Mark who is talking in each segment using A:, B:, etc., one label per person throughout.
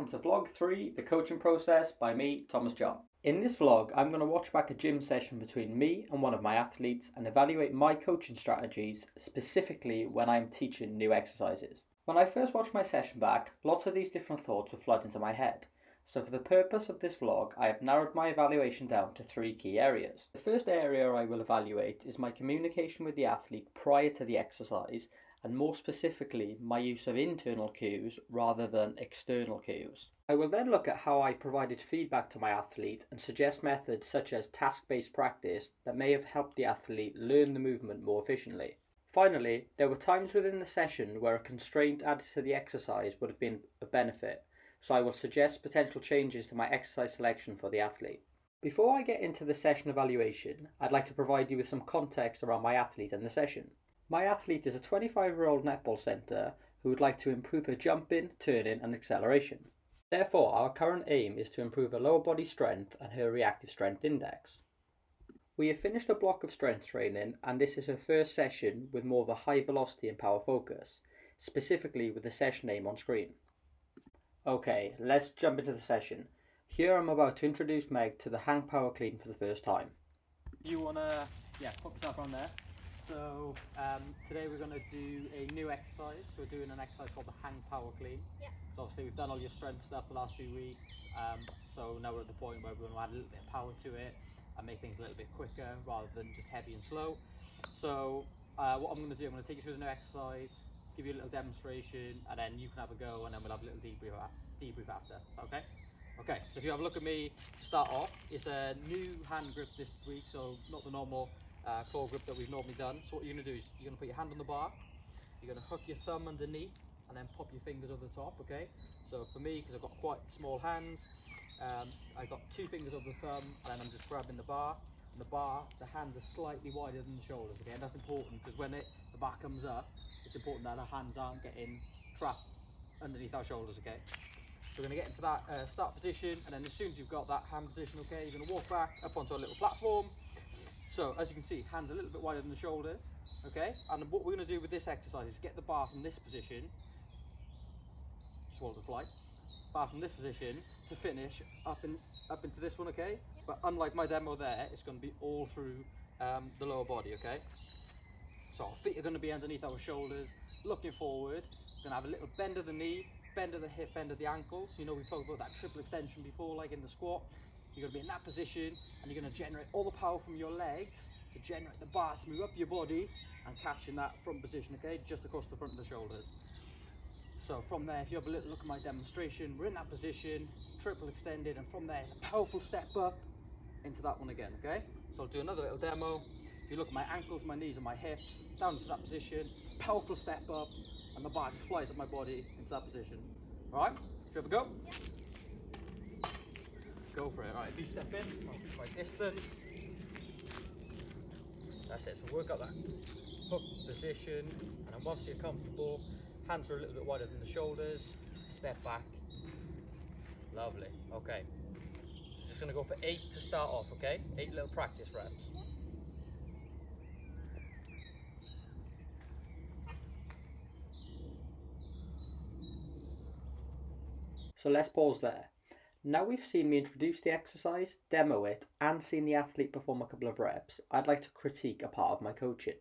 A: welcome to vlog 3, The Coaching Process by me, Thomas John. In this vlog, I'm going to watch back a gym session between me and one of my athletes and evaluate my coaching strategies, specifically when I'm teaching new exercises. When I first watched my session back, lots of these different thoughts would flood into my head. So for the purpose of this vlog, I have narrowed my evaluation down to 3 key areas. The first area I will evaluate is my communication with the athlete prior to the exercise, and more specifically, my use of internal cues rather than external cues. I will then look at how I provided feedback to my athlete and suggest methods such as task-based practice that may have helped the athlete learn the movement more efficiently. Finally, there were times within the session where a constraint added to the exercise would have been of benefit, so I will suggest potential changes to my exercise selection for the athlete. Before I get into the session evaluation, I'd like to provide you with some context around my athlete and the session. My athlete is a 25-year-old netball centre who would like to improve her jumping, turning and acceleration. Therefore, our current aim is to improve her lower body strength and her reactive strength index. We have finished a block of strength training, and this is her first session with more of a high velocity and power focus, specifically with the session name on screen. Okay, let's jump into the session. Here I'm about to introduce Meg to the hang power clean for the first time. You want to, put yourself on there. So today we're going to do a new exercise. So we're doing an exercise called the hang power clean. Yeah. So obviously we've done all your strength stuff the last few weeks. So now we're at the point where we're going to add a little bit of power to it and make things a little bit quicker rather than just heavy and slow. So what I'm going to do, I'm going to take you through the new exercise, give you a little demonstration, and then you can have a go, and then we'll have a little debrief after. Okay? Okay, so if you have a look at me, start off, it's a new hand grip this week, so not the normal claw grip that we've normally done. So what you're going to do is you're going to put your hand on the bar, you're going to hook your thumb underneath and then pop your fingers over the top, okay? So for me, because I've got quite small hands, I've got 2 fingers over the thumb and then I'm just grabbing the bar. And the hands are slightly wider than the shoulders, okay? And that's important because when the bar comes up, it's important that our hands aren't getting trapped underneath our shoulders, okay? So we're going to get into that start position, and then as soon as you've got that hand position, okay, you're going to walk back up onto a little platform. So as you can see, hands a little bit wider than the shoulders, okay? And what we're going to do with this exercise is get the bar from this position, swallow the fly, bar from this position to finish up into this one, okay? But unlike my demo there, it's going to be all through the lower body, okay? So our feet are going to be underneath our shoulders, looking forward. We're going to have a little bend of the knee, bend of the hip, bend of the ankles. You know, we talked about that triple extension before, like in the squat. You're going to be in that position and you're going to generate all the power from your legs to generate the bar to move up your body and catch in that front position, okay, just across the front of the shoulders. So from there, if you have a little look at my demonstration, we're in that position, triple extended, and from there, it's a powerful step up into that one again, okay? So I'll do another little demo. If you look at my ankles, my knees and my hips, down into that position, powerful step up, and the bar just flies up my body into that position. All right, should we have a go? Yeah. Go for it. All right, if you step in, I'll keep my distance. That's it, so work out that hook position, and then once you're comfortable, hands are a little bit wider than the shoulders, step back. Lovely, okay. So just gonna go for 8 to start off, okay? 8 little practice reps. So let's pause there. Now we've seen me introduce the exercise, demo it, and seen the athlete perform a couple of reps, I'd like to critique a part of my coaching.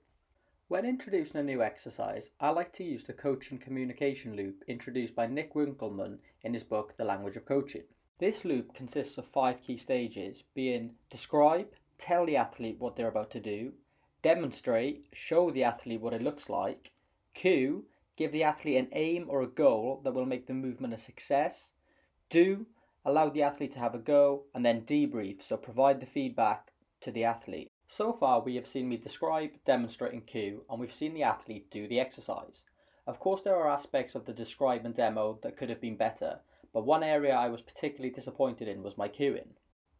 A: When introducing a new exercise, I like to use the coaching communication loop introduced by Nick Winkelman in his book, The Language of Coaching. This loop consists of 5 key stages, being describe, tell the athlete what they're about to do, demonstrate, show the athlete what it looks like, cue, give the athlete an aim or a goal that will make the movement a success, do, allow the athlete to have a go, and then debrief, so provide the feedback to the athlete. So far we have seen me describe, demonstrate and cue, and we've seen the athlete do the exercise. Of course there are aspects of the describe and demo that could have been better, but one area I was particularly disappointed in was my cueing.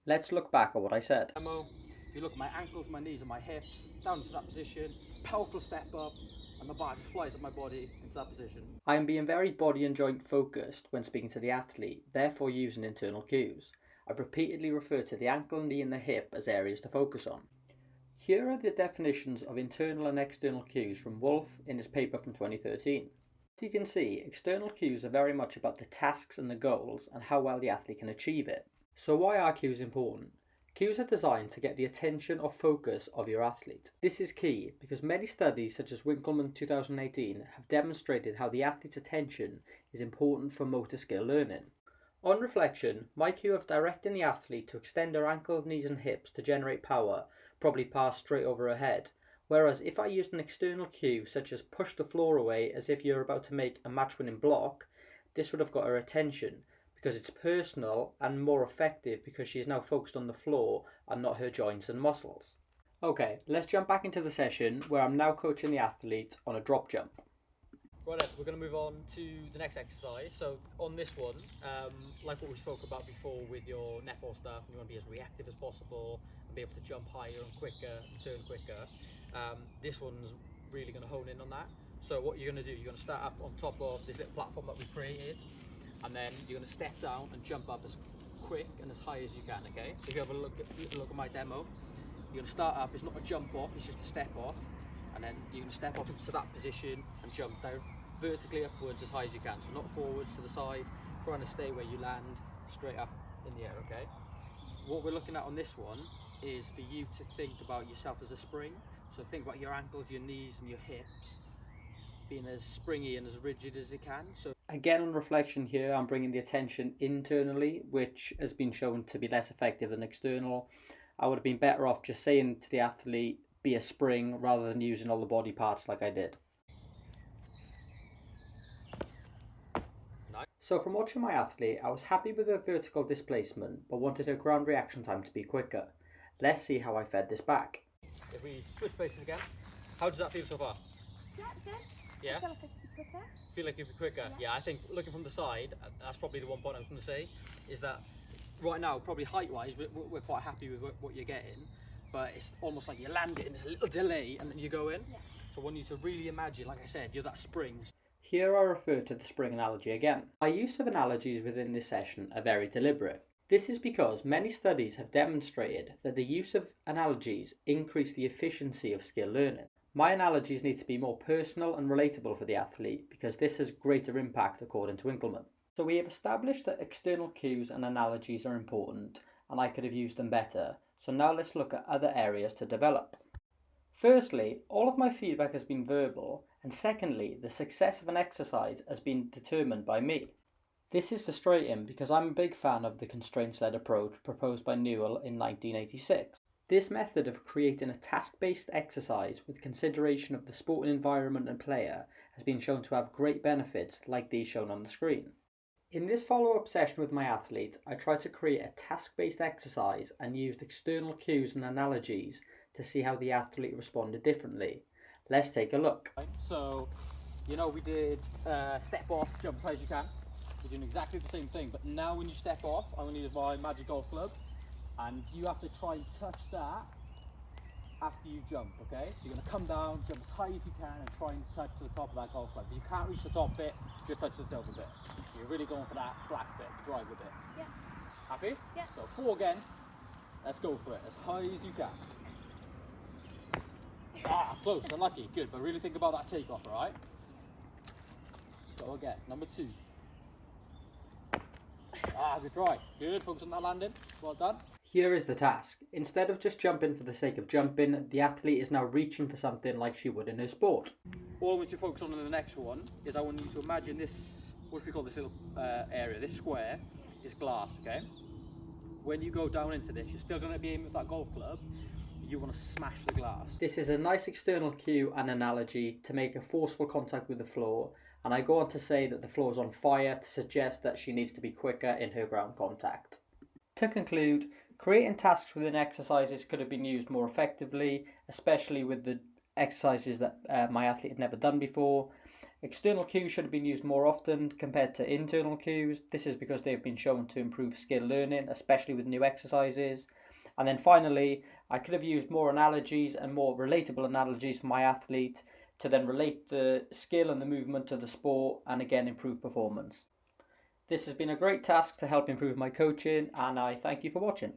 A: Let's look back at what I said. Demo, if you look at my ankles, my knees and my hips, down into that position, powerful step up, and the bar just flies up my body into that position. I am being very body and joint focused when speaking to the athlete, therefore using internal cues. I've repeatedly referred to the ankle, knee and the hip as areas to focus on. Here are the definitions of internal and external cues from Wolf in his paper from 2013. As you can see, external cues are very much about the tasks and the goals and how well the athlete can achieve it. So why are cues important? Cues are designed to get the attention or focus of your athlete. This is key because many studies such as Winkelman 2018 have demonstrated how the athlete's attention is important for motor skill learning. On reflection, my cue of directing the athlete to extend her ankles, knees and hips to generate power probably passed straight over her head. Whereas if I used an external cue such as push the floor away as if you're about to make a match-winning block, this would have got her attention because it's personal and more effective because she is now focused on the floor and not her joints and muscles. Okay, let's jump back into the session where I'm now coaching the athlete on a drop jump.
B: Right then, we're going to move on to the next exercise. So on this one, like what we spoke about before with your netball stuff, you want to be as reactive as possible and be able to jump higher and quicker and turn quicker. This one's really going to hone in on that. So what you're going to do, you're going to start up on top of this little platform that we created, and then you're going to step down and jump up as quick and as high as you can, okay? So if you have a look at my demo, you're going to start up, it's not a jump off, it's just a step off, and then you're going to step off into that position and jump down vertically upwards as high as you can, so not forwards to the side, trying to stay where you land, straight up in the air, okay? What we're looking at on this one is for you to think about yourself as a spring. So think about your ankles, your knees and your hips being as springy and as rigid as it can. So
A: again, on reflection here, I'm bringing the attention internally, which has been shown to be less effective than external. I would have been better off just saying to the athlete, be a spring, rather than using all the body parts like I did. So from watching my athlete, I was happy with her vertical displacement, but wanted her ground reaction time to be quicker. Let's see how I fed this back.
B: if we switch places again, how does that feel so far?
C: Yeah, good.
B: Yeah?
C: I feel like I could be quicker.
B: Feel like you'd be quicker? Yeah, I think looking from the side, that's probably the one point I was going to say, is that right now, probably height-wise, we're quite happy with what you're getting, but it's almost like you're landing, there's a little delay, and then you go in.
C: Yeah.
B: So I want you to really imagine, like I said, you're that spring.
A: Here I refer to the spring analogy again. My use of analogies within this session are very deliberate. This is because many studies have demonstrated that the use of analogies increase the efficiency of skill learning. My analogies need to be more personal and relatable for the athlete because this has greater impact according to Winkelman. So we have established that external cues and analogies are important and I could have used them better. So now let's look at other areas to develop. Firstly, all of my feedback has been verbal, and secondly, the success of an exercise has been determined by me. This is frustrating because I'm a big fan of the constraints-led approach proposed by Newell in 1986. This method of creating a task-based exercise with consideration of the sporting environment and player has been shown to have great benefits like these shown on the screen. In this follow-up session with my athlete, I tried to create a task-based exercise and used external cues and analogies to see how the athlete responded differently. Let's take a look.
B: So, you know, we did step off, jump as high as you can. We're doing exactly the same thing, but now when you step off, I'm going to use my Magic Golf Club, and you have to try and touch that after you jump, okay? So you're going to come down, jump as high as you can, and try and touch to the top of that golf club. If you can't reach the top bit, just touch the silver bit. You're really going for that black bit, the driver bit.
C: Yeah.
B: Happy?
C: Yeah.
B: So 4 again. Let's go for it, as high as you can. Ah, close, unlucky, good, but really think about that takeoff, alright? Let's go again, number 2. Ah, good try, good, focus on that landing, well done.
A: Here is the task. Instead of just jumping for the sake of jumping, the athlete is now reaching for something like she would in her sport.
B: All I want you to focus on in the next one is I want you to imagine this, what should we call this little area, this square is glass, okay? When you go down into this, you're still going to be aiming with that golf club, you want to smash the glass.
A: This is a nice external cue and analogy to make a forceful contact with the floor, and I go on to say that the floor is on fire to suggest that she needs to be quicker in her ground contact. To conclude, creating tasks within exercises could have been used more effectively, especially with the exercises that my athlete had never done before. External cues should have been used more often compared to internal cues. This is because they've been shown to improve skill learning, especially with new exercises. And then finally, I could have used more analogies and more relatable analogies for my athlete to then relate the skill and the movement to the sport and again improve performance. This has been a great task to help improve my coaching, and I thank you for watching.